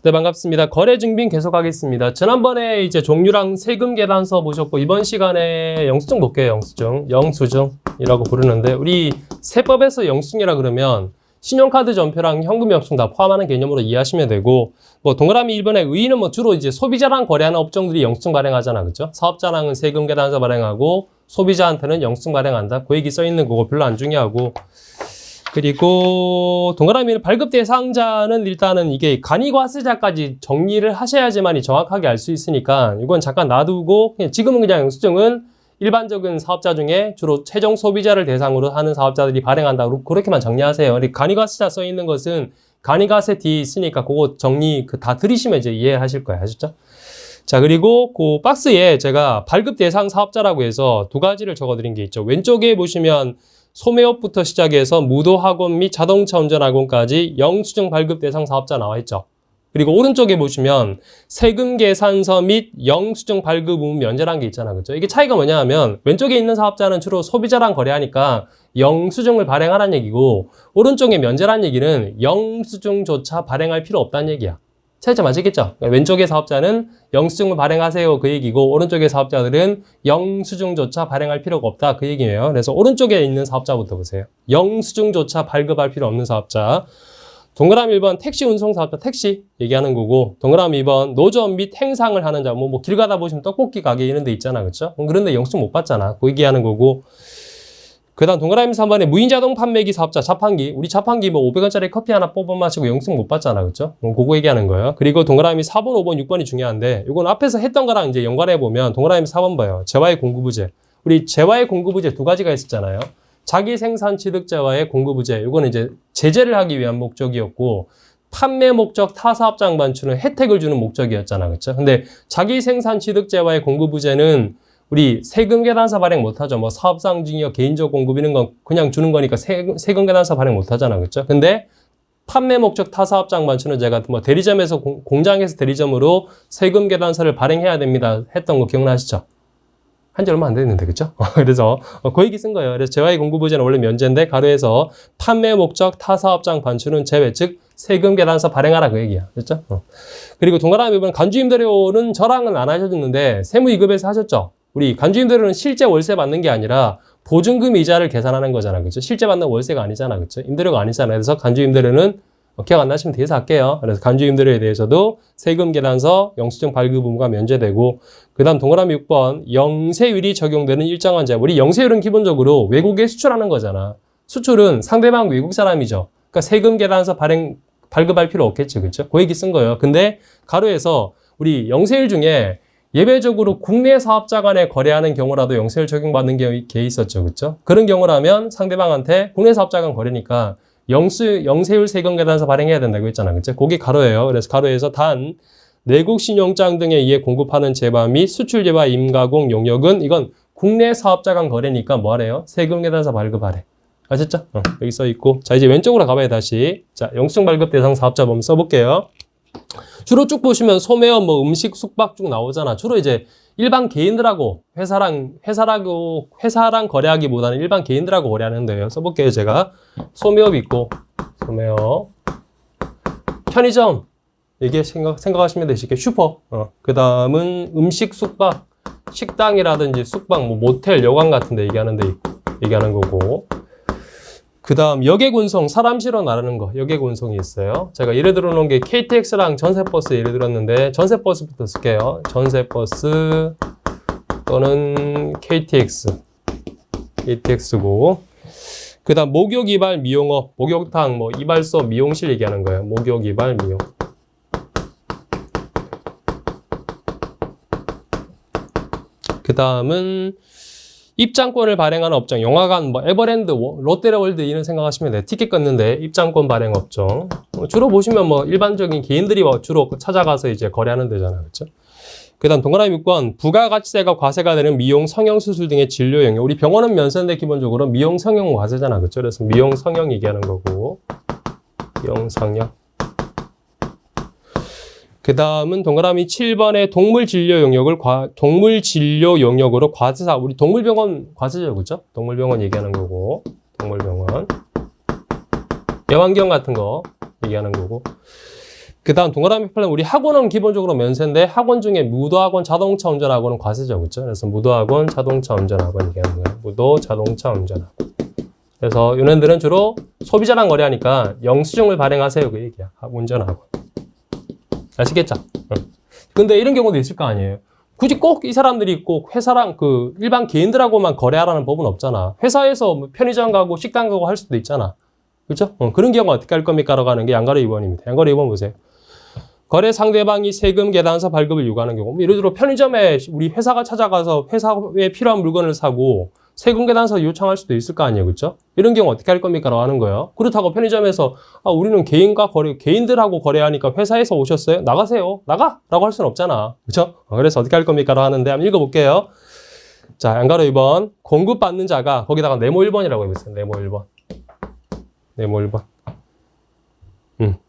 네, 반갑습니다. 거래 증빙 계속하겠습니다. 지난번에 이제 종류랑 세금 계산서 보셨고, 이번 시간에 영수증 볼게요. 영수증이라고 부르는데, 우리 세법에서 영수증이라 그러면 신용카드 전표랑 현금 영수증 다 포함하는 개념으로 이해하시면 되고, 뭐 동그라미 1번에 의의는 뭐 주로 이제 소비자랑 거래하는 업종들이 영수증 발행하잖아, 그죠? 사업자랑은 세금 계산서 발행하고, 소비자한테는 영수증 발행한다. 그 얘기 써 있는 거고 별로 안 중요하고. 그리고 동그라미는 발급 대상자는 일단은 이게 간이과세자까지 정리를 하셔야지만이 정확하게 알 수 있으니까 이건 잠깐 놔두고 지금은 그냥 영수증은 일반적인 사업자 중에 주로 최종 소비자를 대상으로 하는 사업자들이 발행한다. 그렇게만 정리하세요. 간이과세자 써 있는 것은 간이과세 뒤에 있으니까 그거 정리 다 들이시면 이제 이해하실 거예요. 아셨죠? 자, 그리고 그 박스에 제가 발급 대상 사업자라고 해서 두 가지를 적어드린 게 있죠. 왼쪽에 보시면 소매업부터 시작해서 무도학원 및 자동차 운전학원까지 영수증 발급 대상 사업자 나와 있죠. 그리고 오른쪽에 보시면 세금 계산서 및 영수증 발급 의무 면제라는 게 있잖아. 그죠? 이게 차이가 뭐냐 하면 왼쪽에 있는 사업자는 주로 소비자랑 거래하니까 영수증을 발행하라는 얘기고 오른쪽에 면제라는 얘기는 영수증조차 발행할 필요 없다는 얘기야. 차이점 아시겠죠? 왼쪽의 사업자는 영수증을 발행하세요 그 얘기고 오른쪽의 사업자들은 영수증조차 발행할 필요가 없다 그 얘기예요. 그래서 오른쪽에 있는 사업자부터 보세요. 영수증조차 발급할 필요 없는 사업자. 동그라미 1번 택시 운송 사업자 택시 얘기하는 거고 동그라미 2번 노점 및 행상을 하는 자 뭐 길 가다 보시면 떡볶이 가게 이런 데 있잖아. 그렇죠? 그런데 영수증 못 받잖아. 그 얘기하는 거고 그 다음 동그라미 3번에 무인자동 판매기 사업자 자판기 우리 자판기 뭐 500원짜리 커피 하나 뽑아 마시고 영수증 못 받잖아. 그렇죠? 그거 얘기하는 거예요. 그리고 동그라미 4번, 5번, 6번이 중요한데 이건 앞에서 했던 거랑 이제 연관해 보면 동그라미 4번 봐요. 재화의 공급부재. 우리 재화의 공급부재 두 가지가 있었잖아요. 자기 생산 취득재화의 공급부재. 이거는 이제 제재를 하기 위한 목적이었고 판매 목적 타사업장 반출은 혜택을 주는 목적이었잖아. 그렇죠? 근데 자기 생산 취득재화의 공급부재는 우리 세금 계산서 발행 못하죠. 뭐 사업상증이요, 개인적 공급 이런 건 그냥 주는 거니까 세금 계산서 발행 못하잖아, 그렇죠? 근데 판매 목적 타사업장 반출은 제가 뭐 대리점에서 공장에서 대리점으로 세금 계산서를 발행해야 됩니다 했던 거 기억나시죠? 한지 얼마 안 됐는데, 그렇죠? 그래서 그 얘기 쓴 거예요. 그래서 재화의 공급부재는 원래 면제인데 가로에서 판매 목적 타사업장 반출은 제외, 즉 세금 계산서 발행하라 그 얘기야, 그렇죠? 그리고 동그라미 보면 간주임대료는 저랑은 안 하셨는데 세무이급에서 하셨죠? 우리 간주임대료는 실제 월세 받는 게 아니라 보증금 이자를 계산하는 거잖아. 그렇죠? 실제 받는 월세가 아니잖아. 그렇죠? 임대료가 아니잖아. 그래서 간주임대료는 기억 안 나시면 뒤에서 할게요. 그래서 간주임대료에 대해서도 세금 계산서, 영수증 발급 의무가 면제되고 그다음 동그라미 6번 영세율이 적용되는 일정한 자. 우리 영세율은 기본적으로 외국에 수출하는 거잖아. 수출은 상대방 외국 사람이죠. 그러니까 세금 계산서 발급할 필요 없겠지. 그렇죠? 그 얘기 쓴 거예요. 근데 가로에서 우리 영세율 중에 예외적으로 국내 사업자 간에 거래하는 경우라도 영세율 적용받는 게 있었죠. 그렇죠? 그런 경우라면 상대방한테 국내 사업자 간 거래니까 영세율 세금 계산서 발행해야 된다고 했잖아. 그렇죠? 그게 가로예요. 그래서 가로에서 단 내국 신용장 등에 의해 공급하는 재화 및 수출 재화 임가공 용역은 이건 국내 사업자 간 거래니까 뭐 하래요? 세금 계산서 발급하래. 아셨죠? 여기 써 있고. 자, 이제 왼쪽으로 가봐요, 다시. 자, 영수증 발급 대상 사업자 한번 써볼게요. 주로 쭉 보시면 소매업, 뭐 음식, 숙박 쭉 나오잖아. 주로 이제 일반 개인들하고 회사랑 거래하기보다는 일반 개인들하고 거래하는데요. 써볼게요, 제가. 소매업 있고, 소매업. 편의점. 이게 생각하시면 되시게 슈퍼. 그 다음은 음식, 숙박. 식당이라든지 숙박, 뭐 모텔, 여관 같은 데 얘기하는 거고. 그 다음 여객 운송, 사람 실어 나르는 거, 여객 운송이 있어요. 제가 예를 들어 놓은 게 KTX랑 전세버스 예를 들었는데 전세버스부터 쓸게요. 전세버스 또는 KTX고 그 다음 목욕, 이발, 미용업, 목욕탕, 뭐 이발소, 미용실 얘기하는 거예요. 목욕, 이발, 미용. 그 다음은 입장권을 발행하는 업종, 영화관, 뭐 에버랜드, 롯데월드 이런 생각하시면 돼요. 티켓 끊는데 입장권 발행 업종. 주로 보시면 뭐 일반적인 개인들이 주로 찾아가서 이제 거래하는 데잖아요. 그렇죠? 그다음 동그라미 6번 부가가치세가 과세가 되는 미용, 성형 수술 등의 진료 영역. 우리 병원은 면세인데 기본적으로 미용, 성형 과세잖아. 그렇죠? 그래서 미용, 성형 얘기하는 거고. 미용, 성형. 그 다음은 동그라미 7번의 동물진료 영역으로 과세사, 우리 동물병원 과세죠, 그죠? 동물병원 얘기하는 거고, 동물병원. 애완경 같은 거 얘기하는 거고. 그 다음 동그라미 플랜 우리 학원은 기본적으로 면세인데 학원 중에 무도학원 자동차 운전학원은 과세죠. 그렇죠? 그래서 무도학원 자동차 운전학원 얘기하는 거예요. 무도 자동차 운전학원. 그래서 요년들은 주로 소비자랑 거래하니까 영수증을 발행하세요. 그 얘기야. 운전학원. 아시겠죠? 근데 이런 경우도 있을 거 아니에요. 굳이 꼭 이 사람들이 꼭 회사랑 그 일반 개인들하고만 거래하라는 법은 없잖아. 회사에서 뭐 편의점 가고 식당 가고 할 수도 있잖아. 그렇죠? 그런 경우 어떻게 할 겁니까? 라고 하는 게 양가로 2번입니다. 양가로 2번 보세요. 거래 상대방이 세금 계산서 발급을 요구하는 경우. 예를 들어 편의점에 우리 회사가 찾아가서 회사에 필요한 물건을 사고 세금 계산서 요청할 수도 있을 거 아니에요. 그렇죠? 이런 경우 어떻게 할 겁니까? 라고 하는 거예요. 그렇다고 편의점에서 우리는 개인들하고 거래하니까 회사에서 오셨어요? 나가세요. 나가! 라고 할 수는 없잖아. 그렇죠? 그래서 어떻게 할 겁니까? 라고 하는데 한번 읽어볼게요. 자, 양가로 2번. 공급받는 자가 거기다가 네모 1번이라고 해보세요. 네모 1번. 네모 1번.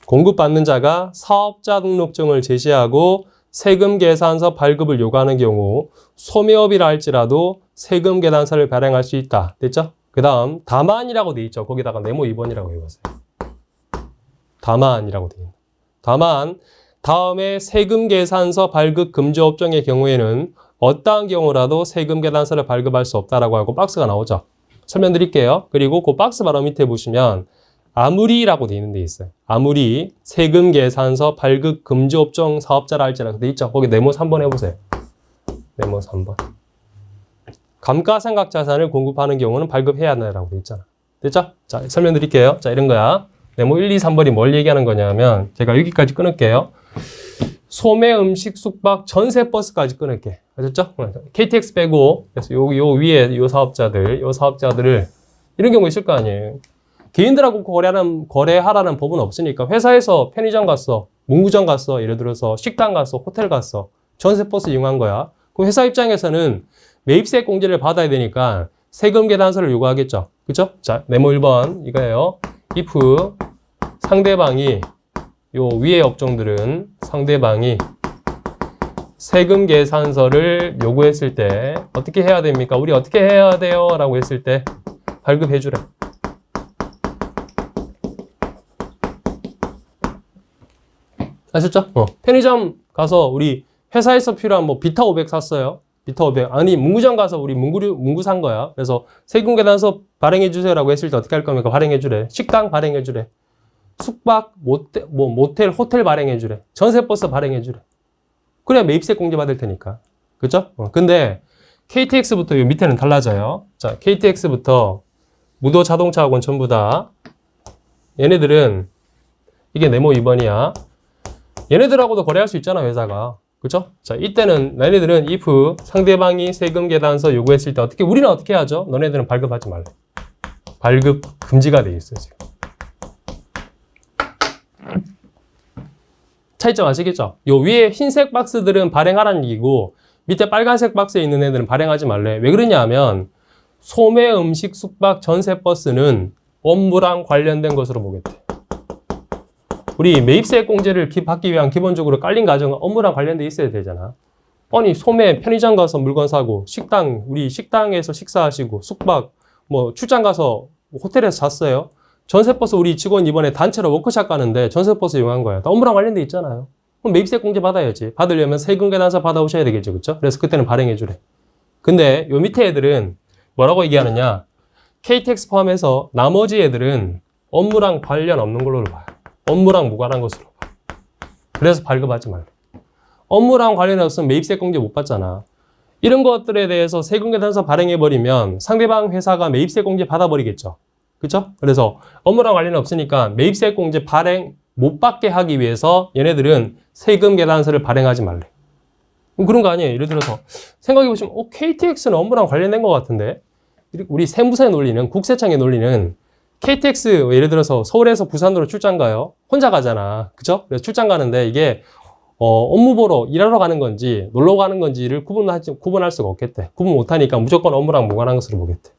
공급받는 자가 사업자 등록증을 제시하고 세금 계산서 발급을 요구하는 경우 소매업이라 할지라도 세금 계산서를 발행할 수 있다. 됐죠? 그 다음 다만이라고 돼 있죠. 거기다가 네모 2번이라고 해보세요. 다만이라고 돼 있는. 다만 다음에 세금 계산서 발급 금지 업종의 경우에는 어떠한 경우라도 세금 계산서를 발급할 수 없다라고 하고 박스가 나오죠. 설명드릴게요. 그리고 그 박스 바로 밑에 보시면 아무리라고 돼 있는 데 있어요. 아무리 세금 계산서 발급 금지 업종 사업자라 할지라도 돼 있죠. 거기 네모 3번 해보세요. 네모 3번. 감가상각 자산을 공급하는 경우는 발급해야 한다라고 돼 있잖아. 됐죠? 자, 설명드릴게요. 자, 이런 거야. 네모 1, 2, 3번이 뭘 얘기하는 거냐면 제가 여기까지 끊을게요. 소매, 음식, 숙박, 전세 버스까지 끊을게. 아셨죠? KTX 빼고 그래서 요 위에 요 사업자들을 이런 경우 있을 거 아니에요. 개인들하고 거래하라는 법은 없으니까 회사에서 편의점 갔어, 문구점 갔어, 예를 들어서 식당 갔어, 호텔 갔어, 전세버스 이용한 거야. 그럼 회사 입장에서는 매입세 공제를 받아야 되니까 세금 계산서를 요구하겠죠. 그쵸? 자, 네모 1번 이거예요. if 상대방이 요 위의 업종들은 상대방이 세금 계산서를 요구했을 때 어떻게 해야 됩니까? 우리 어떻게 해야 돼요? 라고 했을 때 발급해 주래. 아셨죠? 편의점 가서 우리 회사에서 필요한 뭐 비타 500 샀어요. 비타 500. 아니, 문구점 가서 우리 문구 산 거야. 그래서 세금 계산서 발행해 주세요라고 했을 때 어떻게 할 겁니까? 발행해 주래. 식당 발행해 주래. 숙박, 모텔, 호텔 발행해 주래. 전세버스 발행해 주래. 그래야 매입세 공제 받을 테니까. 그죠? 근데 KTX부터 요 밑에는 달라져요. 자, KTX부터 무도 자동차학원 전부 다 얘네들은 이게 네모 2번이야. 얘네들하고도 거래할 수 있잖아, 회사가. 그죠? 자, 이때는 너네들은 if 상대방이 세금 계산서 요구했을 때 우리는 어떻게 하죠? 너네들은 발급하지 말래. 발급 금지가 돼 있어요, 지금. 차이점 아시겠죠? 요 위에 흰색 박스들은 발행하라는 얘기고 밑에 빨간색 박스에 있는 애들은 발행하지 말래. 왜 그러냐 하면 소매, 음식, 숙박, 전세버스는 업무랑 관련된 것으로 보겠대. 우리 매입세 공제를 받기 위한 기본적으로 깔린 과정은 업무랑 관련돼 있어야 되잖아. 아니, 소매, 편의점 가서 물건 사고, 우리 식당에서 식사하시고, 숙박, 뭐 출장 가서 호텔에서 잤어요. 전세버스 우리 직원 이번에 단체로 워크숍 가는데 전세버스 이용한 거야. 업무랑 관련돼 있잖아요. 그럼 매입세 공제 받아야지. 받으려면 세금 계산서 받아오셔야 되겠죠. 그렇죠? 그래서 그때는 발행해 주래. 근데 요 밑에 애들은 뭐라고 얘기하느냐? KTX 포함해서 나머지 애들은 업무랑 관련 없는 걸로 봐요. 업무랑 무관한 것으로 봐. 그래서 발급하지 말래. 업무랑 관련이 없으면 매입세 공제 못 받잖아. 이런 것들에 대해서 세금 계산서 발행해버리면 상대방 회사가 매입세 공제 받아버리겠죠. 그렇죠? 그래서 업무랑 관련이 없으니까 매입세 공제 발행 못 받게 하기 위해서 얘네들은 세금 계산서를 발행하지 말래. 그런 거 아니에요. 예를 들어서 생각해보시면 KTX는 업무랑 관련된 것 같은데 우리 세무서의 논리는 국세청의 논리는 KTX 예를 들어서 서울에서 부산으로 출장 가요. 혼자 가잖아. 그죠? 그래서 출장 가는데 이게 업무 보러 일하러 가는 건지 놀러 가는 건지를 구분할 수가 없겠대. 구분 못하니까 무조건 업무랑 무관한 것으로 보겠대.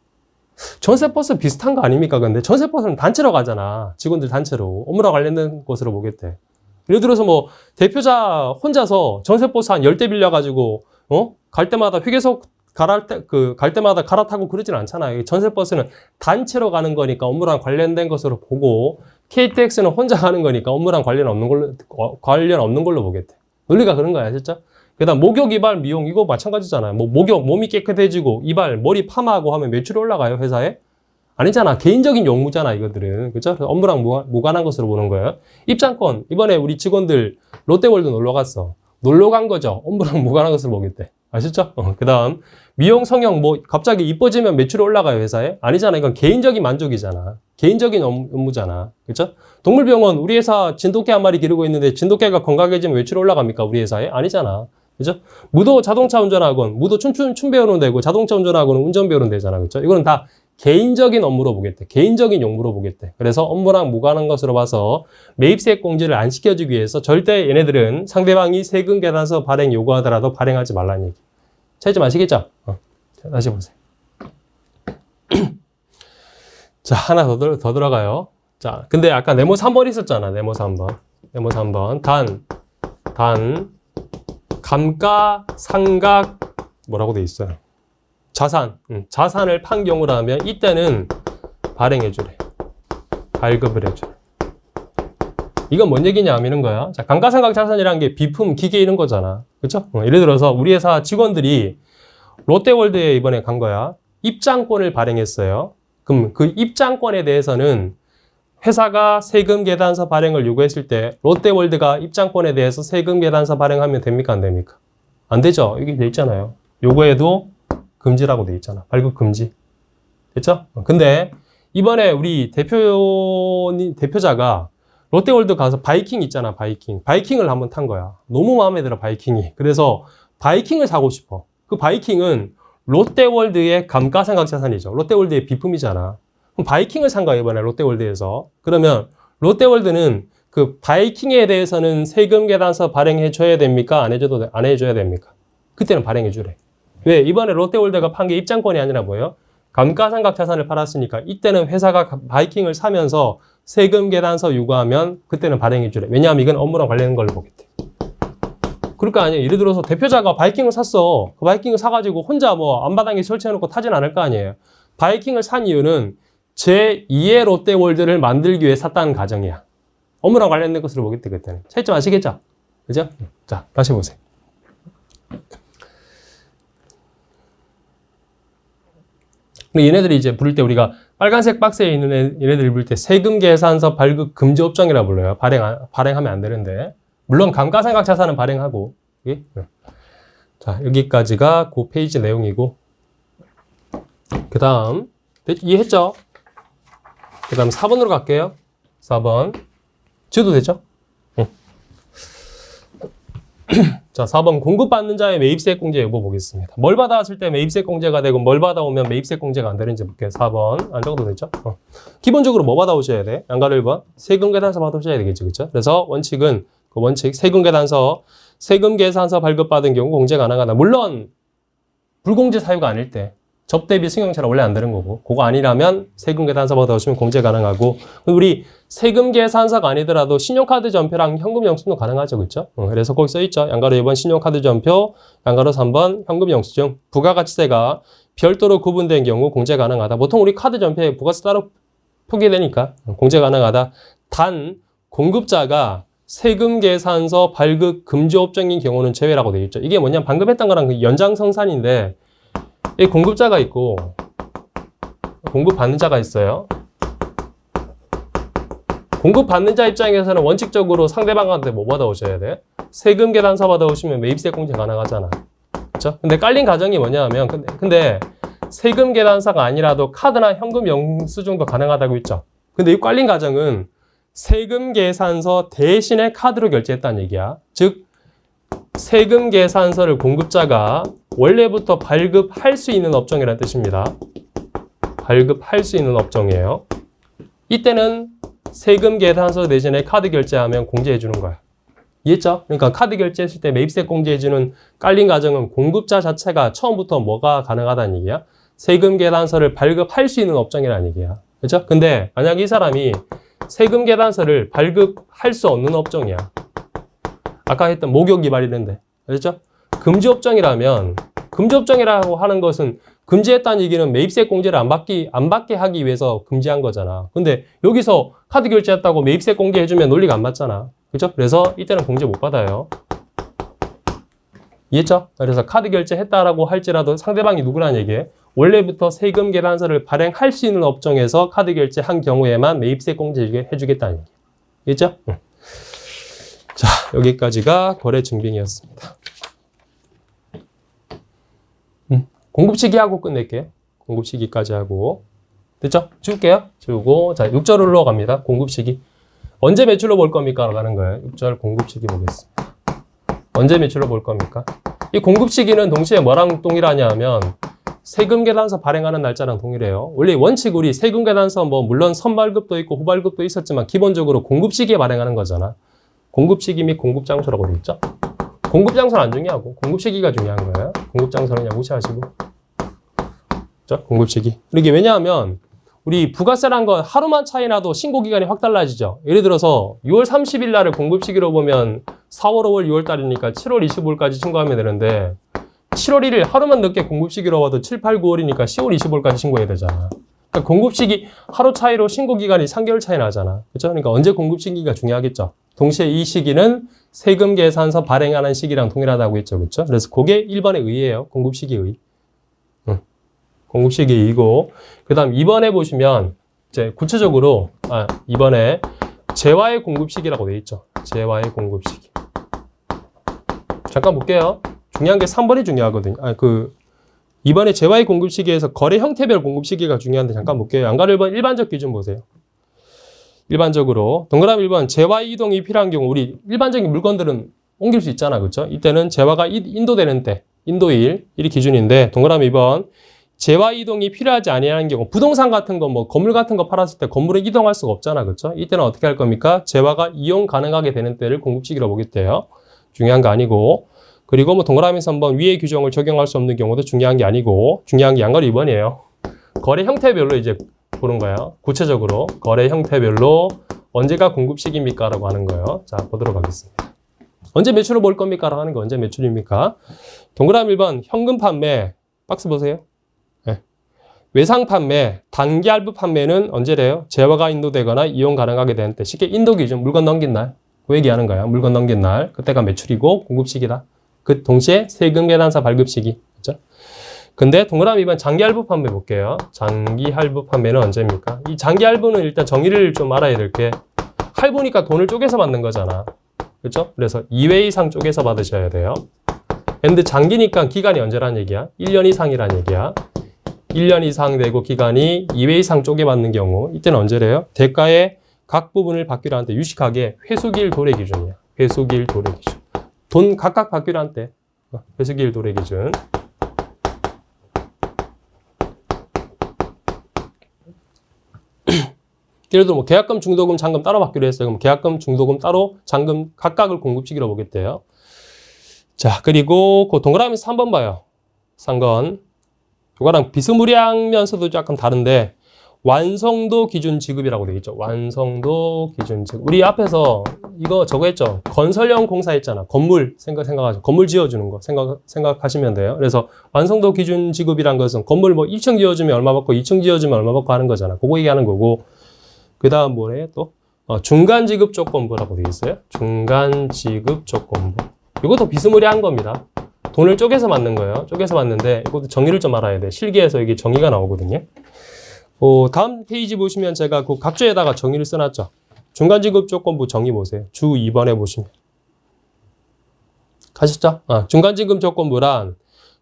전세버스 비슷한 거 아닙니까? 근데 전세버스는 단체로 가잖아. 직원들 단체로. 업무랑 관련된 것으로 보겠대. 예를 들어서 뭐 대표자 혼자서 전세버스 한 10대 빌려가지고 갈 때마다 휴게소 갈 때마다 갈아타고 그러진 않잖아요. 전세버스는 단체로 가는 거니까 업무랑 관련된 것으로 보고 KTX는 혼자 하는 거니까 업무랑 관련 없는 걸로 보겠대. 논리가 그런 거야, 진짜. 그다음 목욕, 이발, 미용 이거 마찬가지잖아요. 뭐 목욕, 몸이 깨끗해지고 이발, 머리 파마하고 하면 매출이 올라가요, 회사에? 아니잖아. 개인적인 용무잖아, 이것들은. 그죠? 업무랑 무관한 것으로 보는 거예요. 입장권. 이번에 우리 직원들 롯데월드 놀러 갔어. 놀러 간 거죠. 업무랑 무관한 것으로 보겠대. 아시죠? 그 다음, 미용, 성형, 뭐, 갑자기 이뻐지면 매출이 올라가요, 회사에? 아니잖아. 이건 개인적인 만족이잖아. 개인적인 업무잖아. 그죠? 동물병원, 우리 회사 진돗개 한 마리 기르고 있는데 진돗개가 건강해지면 매출이 올라갑니까, 우리 회사에? 아니잖아. 그죠? 무도 자동차 운전학원, 무도 춤 배우는 데고 자동차 운전학원은 운전 배우는 데잖아. 그죠? 이거는 다 개인적인 업무로 보겠대. 개인적인 용무로 보겠대. 그래서 업무랑 무관한 것으로 봐서 매입세액 공제를 안 시켜주기 위해서 절대 얘네들은 상대방이 세금 계산서 발행 요구하더라도 발행하지 말라는 얘기. 차이점 아시겠죠? 자, 다시 보세요. 자, 하나 더 들어가요. 자, 근데 아까 네모 3번 있었잖아. 네모 3번. 네모 3번. 단, 감가상각, 뭐라고 돼 있어요? 자산을 판 경우라면 이때는 발행해주래. 발급을 해주래. 이건 뭔 얘기냐 하면 거야. 자, 감가상각 자산이라는 게 비품, 기계 이런 거잖아. 그쵸? 예를 들어서 우리 회사 직원들이 롯데월드에 이번에 간 거야. 입장권을 발행했어요. 그럼 그 입장권에 대해서는 회사가 세금 계산서 발행을 요구했을 때 롯데월드가 입장권에 대해서 세금 계산서 발행하면 됩니까? 안 됩니까? 안 되죠. 이게 돼 있잖아요. 요거에도 금지라고 돼 있잖아. 발급 금지. 됐죠? 근데 이번에 우리 대표자가 롯데월드 가서 바이킹 있잖아. 바이킹을 한번 탄 거야. 너무 마음에 들어, 바이킹이. 그래서 바이킹을 사고 싶어. 그 바이킹은 롯데월드의 감가상각 자산이죠. 롯데월드의 비품이잖아. 그럼 바이킹을 산 거야, 이번에 롯데월드에서. 그러면 롯데월드는 그 바이킹에 대해서는 세금 계산서 발행해 줘야 됩니까? 안 해줘야 됩니까? 그때는 발행해 주래. 왜? 이번에 롯데월드가 판 게 입장권이 아니라 뭐예요? 감가상각 자산을 팔았으니까 이때는 회사가 바이킹을 사면서 세금 계산서 요구하면 그때는 발행해 주래. 왜냐하면 이건 업무랑 관련된 걸로 보겠대. 그럴 거 아니에요. 예를 들어서 대표자가 바이킹을 샀어. 그 바이킹을 사가지고 혼자 뭐 앞마당에 설치해놓고 타진 않을 거 아니에요. 바이킹을 산 이유는 제2의 롯데월드를 만들기 위해 샀다는 가정이야. 업무랑 관련된 것으로 보겠대, 그때는. 차이점 아시겠죠? 그죠? 자, 다시 보세요. 근데 얘네들이 이제 부를 때 우리가 빨간색 박스에 있는 얘네들이 부를 때 세금 계산서 발급 금지 업종이라 불러요. 발행하면 안 되는데. 물론 감가상각 자산은 발행하고. 예? 자, 여기까지가 그 페이지 내용이고. 그 다음, 이해했죠? 그 다음 4번으로 갈게요. 4번. 지워도 되죠? 자, 4번 공급받는 자의 매입세액 공제 여부 보겠습니다. 뭘 받아왔을 때 매입세액 공제가 되고 뭘 받아오면 매입세액 공제가 안 되는지 볼게요. 4번. 안 적어도 되죠? 기본적으로 뭐 받아오셔야 돼? 양가로 1번. 세금 계산서 받아오셔야 되겠죠. 그렇죠? 그래서 원칙은 그 원칙 세금 계산서 발급받은 경우 공제 가능하다. 물론 불공제 사유가 아닐 때 접대비 승용차는 원래 안 되는 거고 그거 아니라면 세금 계산서 받아오시면 공제 가능하고 우리 세금 계산서가 아니더라도 신용카드 전표랑 현금 영수증도 가능하죠. 그렇죠? 그래서 거기 써있죠. 양가로 2번 신용카드 전표, 양가로 3번 현금 영수증, 부가가치세가 별도로 구분된 경우 공제 가능하다. 보통 우리 카드 전표에 부가세 따로 표기되니까 공제 가능하다. 단 공급자가 세금 계산서 발급 금지 업종인 경우는 제외라고 되어 있죠. 이게 뭐냐면 방금 했던 거랑 그 연장성산인데 이 공급자가 있고 공급받는 자가 있어요. 공급받는 자 입장에서는 원칙적으로 상대방한테 뭐 받아오셔야 돼? 세금 계산서 받아오시면 매입세 공제 가능하잖아. 그렇죠? 근데 깔린 가정이 뭐냐 하면 근데 세금 계산서가 아니라도 카드나 현금 영수증도 가능하다고 했죠. 근데 이 깔린 가정은 세금 계산서 대신에 카드로 결제했다는 얘기야. 즉 세금 계산서를 공급자가 원래부터 발급할 수 있는 업종이라는 뜻입니다. 발급할 수 있는 업종이에요. 이때는 세금 계산서 대신에 카드 결제하면 공제해 주는 거야. 이해했죠? 그러니까 카드 결제했을 때 매입세 공제해 주는 깔린 가정은 공급자 자체가 처음부터 뭐가 가능하다는 얘기야? 세금 계산서를 발급할 수 있는 업종이라는 얘기야. 그렇죠? 근데 만약 이 사람이 세금 계산서를 발급할 수 없는 업종이야. 아까 했던 목욕 이발 이런데. 그렇죠? 금지 업종이라면 금지업종이라고 하는 것은 금지했다는 얘기는 매입세 공제를 안 받게 하기 위해서 금지한 거잖아. 근데 여기서 카드 결제했다고 매입세 공제해주면 논리가 안 맞잖아. 그죠? 그래서 이때는 공제 못 받아요. 이해했죠? 그래서 카드 결제했다라고 할지라도 상대방이 누구라는 얘기예요? 원래부터 세금 계산서를 발행할 수 있는 업종에서 카드 결제한 경우에만 매입세 공제 해주겠다는 얘기예요. 이해했죠? 응. 자, 여기까지가 거래 증빙이었습니다. 공급시기하고 끝낼게요. 공급시기까지 하고. 됐죠? 지울게요. 지우고. 자, 6절로 갑니다. 공급시기. 언제 매출로 볼 겁니까? 라는 거예요. 6절 공급시기 보겠습니다. 언제 매출로 볼 겁니까? 이 공급시기는 동시에 뭐랑 동일하냐 하면 세금 계산서 발행하는 날짜랑 동일해요. 원래 원칙 우리 세금 계산서 뭐 물론 선발급도 있고 후발급도 있었지만 기본적으로 공급시기에 발행하는 거잖아. 공급시기 및 공급장소라고 되어 있죠? 공급장소는 안 중요하고 공급시기가 중요한 거예요. 공급장소는 그냥 무시하시고. 자, 공급시기. 이게 왜냐하면 우리 부가세란 건 하루만 차이 나도 신고기간이 확 달라지죠. 예를 들어서 6월 30일 날을 공급시기로 보면 4월, 5월, 6월 달이니까 7월 25일까지 신고하면 되는데 7월 1일 하루만 늦게 공급시기로 와도 7, 8, 9월이니까 10월 25일까지 신고해야 되잖아. 그러니까 공급시기 하루 차이로 신고기간이 3개월 차이 나잖아. 그렇죠? 그러니까 언제 공급시기가 중요하겠죠. 동시에 이 시기는 세금 계산서 발행하는 시기랑 동일하다고 했죠. 그렇죠? 그래서 그게 1번의 의예요. 공급시기 의. 공급시기 의이고 그 다음 2번에 보시면 이제 구체적으로 2번에 재화의 공급시기라고 되어 있죠. 재화의 공급시기. 잠깐 볼게요. 중요한 게 3번이 중요하거든요. 2번에 재화의 공급시기에서 거래 형태별 공급시기가 중요한데 잠깐 볼게요. 양가 1번 일반적 기준 보세요. 일반적으로 동그라미 1번 재화 이동이 필요한 경우 우리 일반적인 물건들은 옮길 수 있잖아. 그렇죠? 이때는 재화가 인도되는 때 인도일 일이 기준인데 동그라미 2번 재화 이동이 필요하지 아니하는 경우 부동산 같은 거 뭐 건물 같은 거 팔았을 때 건물을 이동할 수가 없잖아. 그렇죠? 이때는 어떻게 할 겁니까? 재화가 이용 가능하게 되는 때를 공급시기로 보겠대요. 중요한 거 아니고 그리고 뭐 동그라미 3번 위의 규정을 적용할 수 없는 경우도 중요한 게 아니고 중요한 게 양가로 2번이에요. 거래 형태별로 이제 보는 거예요. 구체적으로 거래 형태별로 언제가 공급시기입니까? 라고 하는 거예요. 자, 보도록 하겠습니다. 언제 매출을 볼 겁니까? 라고 하는 거 언제 매출입니까? 동그라미 1번 현금 판매 박스 보세요. 네. 외상 판매, 단기 할부 판매는 언제래요? 재화가 인도되거나 이용 가능하게 되는 때 쉽게 인도 기준 물건 넘긴 날 그 얘기하는 거야. 물건 넘긴 날 그때가 매출이고 공급시기다. 그 동시에 세금 계산서 발급 시기. 그렇죠? 근데 동그라미 2번 장기 할부 판매 볼게요. 장기 할부 판매는 언제입니까? 이 장기 할부는 일단 정의를 좀 알아야 될 게 할부니까 돈을 쪼개서 받는 거잖아. 그렇죠? 그래서 2회 이상 쪼개서 받으셔야 돼요. 근데 장기니까 기간이 언제란 얘기야? 1년 이상이란 얘기야. 1년 이상 되고 기간이 2회 이상 쪼개받는 경우 이때는 언제래요? 대가의 각 부분을 받기로 한 때 유식하게 회수기일 도래 기준이야. 회수기일 도래 기준. 돈 각각 받기로 한 때 회수기일 도래 기준. 예를 들어 뭐 계약금, 중도금, 잔금 따로 받기로 했어요. 그럼 계약금, 중도금 따로, 잔금 각각을 공급시기로 보겠대요. 자, 그리고 그 동그라미 3번 봐요. 3번. 이거랑 비스무리하면서도 약간 다른데 완성도 기준 지급이라고 되어 있죠. 완성도 기준 지급. 우리 앞에서 이거 저거 했죠. 건설형 공사 했잖아. 건물 생각하죠. 건물 지어주는 거 생각하시면 돼요. 그래서 완성도 기준 지급이란 것은 건물 뭐 1층 지어주면 얼마 받고 2층 지어주면 얼마 받고 하는 거잖아. 그거 얘기하는 거고. 그 다음 뭐래 또? 중간 지급 조건부라고 되어 있어요. 중간 지급 조건부. 이것도 비스무리한 겁니다. 돈을 쪼개서 받는 거예요. 쪼개서 받는데 이것도 정의를 좀 알아야 돼. 실기에서 이게 정의가 나오거든요. 다음 페이지 보시면 제가 그 각조에다가 정의를 써놨죠. 중간지급 조건부 정의 보세요. 주 2번에 보시면. 가셨죠? 중간지급 조건부란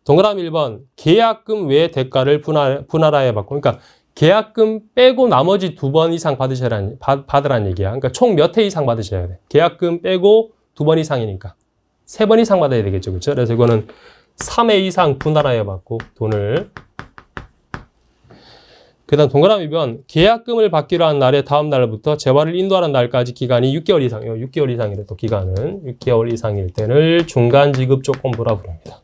동그라미 1번 계약금 외 대가를 분할하여 받고 그러니까 계약금 빼고 나머지 2번 이상 받으라는 얘기야. 그러니까 총 몇 회 이상 받으셔야 돼. 계약금 빼고 2번 이상이니까. 3번 이상 받아야 되겠죠. 그렇죠? 그래서 이거는 3회 이상 분할하여 받고 돈을 그 다음 동그라미 2번 계약금을 받기로 한 날의 다음 날부터 재화를 인도하는 날까지 기간이 6개월 이상이에요. 6개월 이상이래 또 기간은 6개월 이상일 때를 중간지급 조건부라 부릅니다.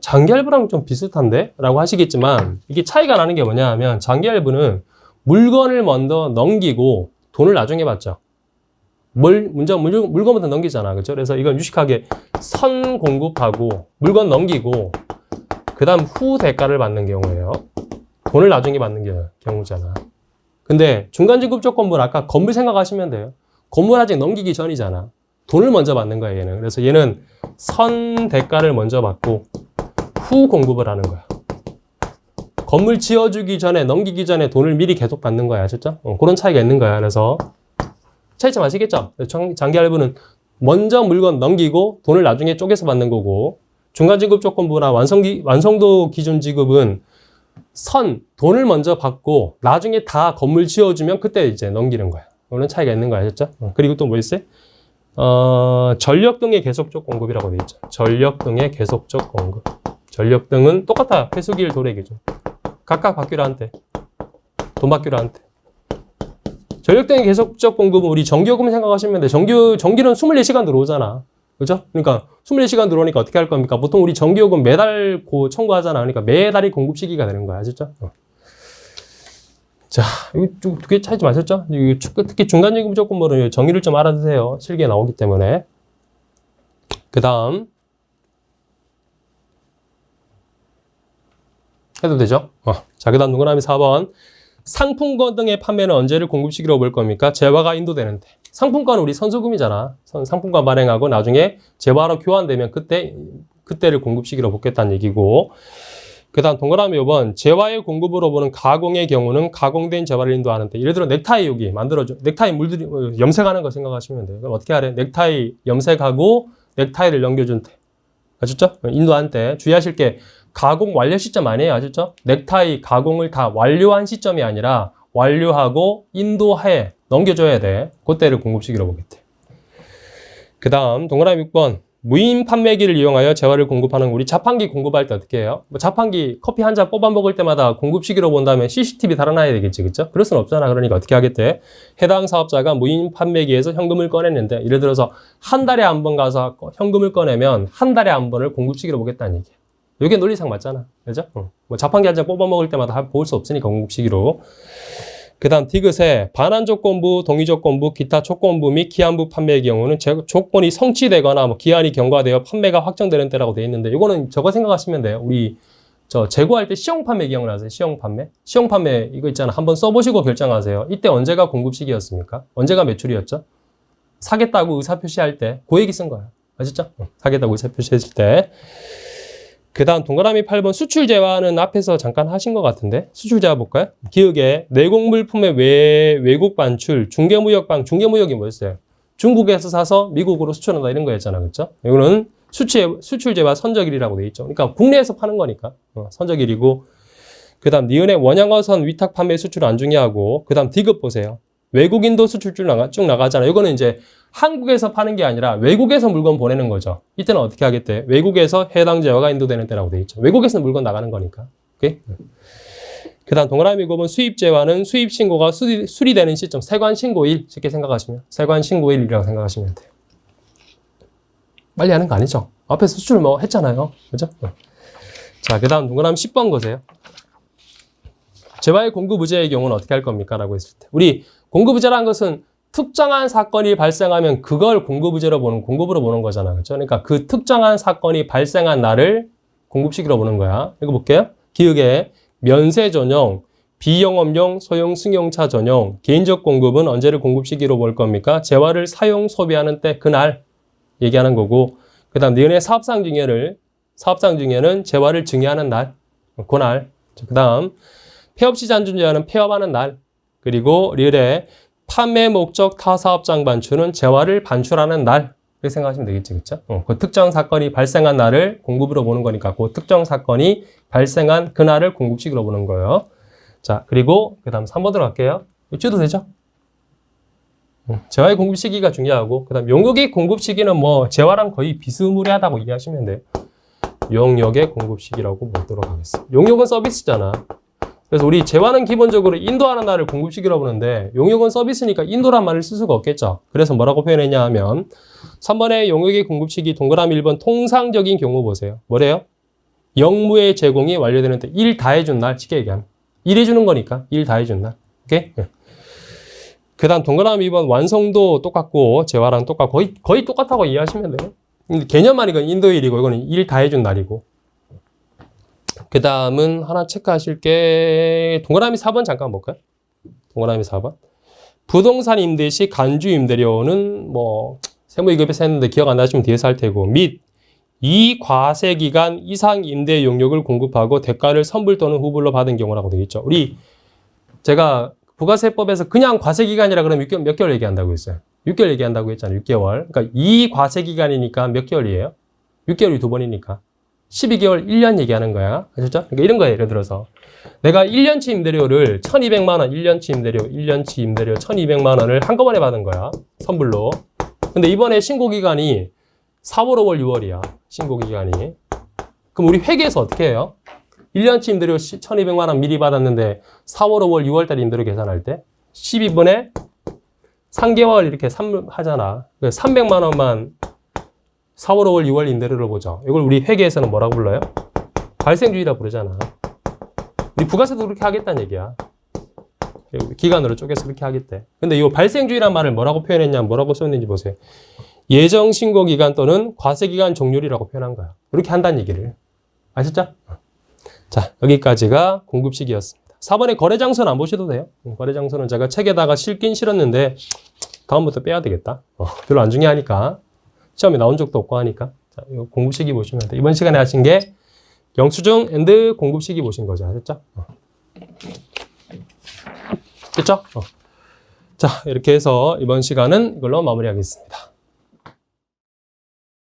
장기할부랑 좀 비슷한데? 라고 하시겠지만 이게 차이가 나는 게 뭐냐 하면 장기할부는 물건을 먼저 넘기고 돈을 나중에 받죠. 먼저 물건부터 넘기잖아. 그렇죠? 그래서 이건 유식하게 선 공급하고 물건 넘기고 그 다음 후 대가를 받는 경우예요. 돈을 나중에 받는 경우잖아. 근데 중간지급조건부는 아까 건물 생각하시면 돼요. 건물 아직 넘기기 전이잖아. 돈을 먼저 받는 거야, 얘는. 그래서 얘는 선 대가를 먼저 받고 후 공급을 하는 거야. 건물 지어주기 전에, 넘기기 전에 돈을 미리 계속 받는 거야. 아셨죠? 그런 차이가 있는 거야. 그래서 차이점 아시겠죠? 장기할부는 먼저 물건 넘기고 돈을 나중에 쪼개서 받는 거고, 중간지급조건부나 완성도 기준 지급은 돈을 먼저 받고 나중에 다 건물 지어주면 그때 이제 넘기는 거야. 그런 차이가 있는 거 아셨죠? 그리고 또 뭐 있어요? 전력 등의 계속적 공급이라고 돼 있죠. 전력 등의 계속적 공급. 전력 등은 똑같아. 회수기일 도래기죠. 각각 받기로 한때. 돈 받기로 한때. 전력 등의 계속적 공급은 우리 전기요금 생각하시면 돼. 전기는 24시간 들어오잖아. 그죠? 그러니까 24시간 들어오니까 어떻게 할 겁니까? 보통 우리 전기요금 매달 청구하잖아. 그러니까 매달이 공급 시기가 되는 거야. 아셨죠? 자, 이거 두 개 차이 좀 아셨죠? 특히 중간지급 조건부는 정의를 좀 알아두세요. 실기에 나오기 때문에. 그 다음. 해도 되죠? 자, 그 다음 동그라미 4번. 상품권 등의 판매는 언제를 공급 시기로 볼 겁니까? 재화가 인도되는데. 상품권은 우리 선수금이잖아. 상품권 발행하고 나중에 재화로 교환되면 그때를 공급 시기로 보겠다는 얘기고. 그 다음 동그라미 5번. 재화의 공급으로 보는 가공의 경우는 가공된 재화를 인도하는데. 예를 들어 넥타이 여기 만들어줘. 넥타이 염색하는 거 생각하시면 돼요. 그럼 어떻게 하래? 넥타이 염색하고 넥타이를 넘겨준 때. 아셨죠? 인도한 때. 주의하실 게 가공 완료 시점 아니에요. 아셨죠? 넥타이 가공을 다 완료한 시점이 아니라 완료하고 인도해 넘겨줘야 돼. 그때를 공급 시기로 보겠대. 그 다음 동그라미 6번. 무인 판매기를 이용하여 재화를 공급하는 우리 자판기 공급할 때 어떻게 해요? 자판기 커피 한 잔 뽑아 먹을 때마다 공급 시기로 본다면 CCTV 달아놔야 되겠지, 그쵸? 그럴 순 없잖아. 그러니까 어떻게 하겠대? 해당 사업자가 무인 판매기에서 현금을 꺼냈는데, 예를 들어서 한 달에 한 번 가서 현금을 꺼내면 한 달에 한 번을 공급 시기로 보겠다는 얘기야. 이게 논리상 맞잖아, 그죠? 자판기 한 잔 뽑아 먹을 때마다 볼 수 없으니까 공급 시기로. 그 다음 디귿에 반환 조건부, 동의 조건부, 기타 조건부 및 기한부 판매의 경우는 조건이 성취되거나 기한이 경과되어 판매가 확정되는 때라고 되어 있는데, 이거는 저거 생각하시면 돼요. 우리 재고할 때 시용 판매 기억나세요? 시용 판매? 시용 판매 이거 있잖아. 한번 써보시고 결정하세요. 이때 언제가 공급 시기였습니까? 언제가 매출이었죠? 사겠다고 의사 표시할 때 그 얘기 쓴 거야. 아셨죠? 사겠다고 의사 표시했을 때. 그 다음 동그라미 8번 수출 재화는 앞에서 잠깐 하신 것 같은데 수출 재화 볼까요? 기억에 내공물품의 외국 반출, 중개무역이 뭐였어요? 중국에서 사서 미국으로 수출한다 이런 거였잖아, 그렇죠? 이거는 수출 재화 선적일이라고 돼 있죠. 그러니까 국내에서 파는 거니까 선적일이고. 그 다음 니은의 원양어선 위탁 판매 수출 안 중요하고. 그 다음 디귿 보세요. 외국인도 수출 쭉 나가잖아. 이거는 이제 한국에서 파는 게 아니라 외국에서 물건 보내는 거죠. 이때는 어떻게 하겠대? 외국에서 해당 재화가 인도되는 때라고 돼 있죠. 외국에서 물건 나가는 거니까. 오케이? 그 다음 동그라미 9번 수입 재화는 수입 신고가 수리되는 시점, 세관 신고일 쉽게 생각하시면 세관 신고일이라고 생각하시면 돼요. 빨리 하는 거 아니죠? 앞에 수출 했잖아요. 그죠? 자, 그 다음 동그라미 10번 보세요. 재화의 공급의제의 경우는 어떻게 할 겁니까? 라고 했을 때. 우리 공급의제라는 것은 특정한 사건이 발생하면 그걸 공급으로 보는 거잖아. 그렇죠? 그러니까 그 특정한 사건이 발생한 날을 공급 시기로 보는 거야. 이거 볼게요. 기억에 면세 전용, 비영업용, 소형 승용차 전용, 개인적 공급은 언제를 공급 시기로 볼 겁니까? 재화를 사용, 소비하는 때 그날 얘기하는 거고. 그 다음 니은의 사업상 증여는 재화를 증여하는 날, 그날. 그 다음 폐업 시장 준재화는 폐업하는 날. 그리고 리을의 판매 목적 타사업장 반출은 재화를 반출하는 날. 이렇게 생각하시면 되겠지, 그쵸? 그 특정 사건이 발생한 날을 공급으로 보는 거니까 그 특정 사건이 발생한 그날을 공급식으로 보는 거예요. 자, 그리고 그 다음 3번 들어갈게요. 이쪽도 되죠? 재화의 공급 시기가 중요하고, 그 다음 용역의 공급 시기는 재화랑 거의 비스무리하다고 이해하시면 돼요. 용역의 공급 시기라고 보도록 하겠습니다. 용역은 서비스잖아. 그래서 우리 재화는 기본적으로 인도하는 날을 공급 시기로 보는데 용역은 서비스니까 인도란 말을 쓸 수가 없겠죠. 그래서 뭐라고 표현했냐 하면 3번의 용역의 공급 시기 동그라미 1번 통상적인 경우 보세요. 뭐래요? 영무의 제공이 완료되는 때 일 다 해준 날, 쉽게 얘기하면. 일 해주는 거니까 일 다 해준 날. 오케이? 그 다음 동그라미 2번 완성도 똑같고 재화랑 똑같고 거의 똑같다고 이해하시면 돼요. 개념만 이건 인도일이고 이거는 일 다 해준 날이고. 그 다음은 하나 체크하실 게 동그라미 4번 잠깐 볼까요? 동그라미 4번. 부동산 임대 시 간주 임대료는 뭐 세무이급에서 했는데 기억 안 나시면 뒤에서 할 테고 및 이 과세 기간 이상 임대 용역을 공급하고 대가를 선불 또는 후불로 받은 경우라고 되어 있죠. 우리 제가 부가세법에서 그냥 과세 기간이라 그러면 몇 개월 얘기한다고 했어요. 6개월 얘기한다고 했잖아요. 6개월. 그러니까 이 과세 기간이니까 몇 개월이에요? 6개월이 2번이니까 12개월 1년 얘기하는 거야. 아셨죠? 그러니까 이런 거예요. 예를 들어서 내가 1년치 임대료를 1,200만 원, 1년치 임대료 1,200만 원을 한꺼번에 받은 거야. 선불로. 근데 이번에 신고 기간이 4월, 5월, 6월이야. 신고 기간이. 그럼 우리 회계에서 어떻게 해요? 1년치 임대료 1,200만 원 미리 받았는데 4월, 5월, 6월 달 임대료 계산할 때 12분의 3개월 이렇게 하잖아. 300만 원만 4월, 5월, 6월 임대료를 보죠. 이걸 우리 회계에서는 뭐라고 불러요? 발생주의라 부르잖아. 우리 부가세도 그렇게 하겠다는 얘기야. 기간으로 쪼개서 그렇게 하겠대. 근데 이 발생주의란 말을 뭐라고 표현했냐, 뭐라고 썼는지 보세요. 예정 신고 기간 또는 과세 기간 종료리라고 표현한 거야. 이렇게 한다는 얘기를. 아셨죠? 자, 여기까지가 공급식이었습니다. 4번에 거래 장소는 안 보셔도 돼요. 거래 장소는 제가 책에다가 실긴 실었는데 다음부터 빼야 되겠다. 별로 안 중요하니까. 시험에 나온 적도 없고 하니까. 자, 이거 공급식이 보시면 돼. 이번 시간에 하신 게 영수증 앤드 공급식이 보신 거죠. 아셨죠? 됐죠? 자, 이렇게 해서 이번 시간은 이걸로 마무리하겠습니다.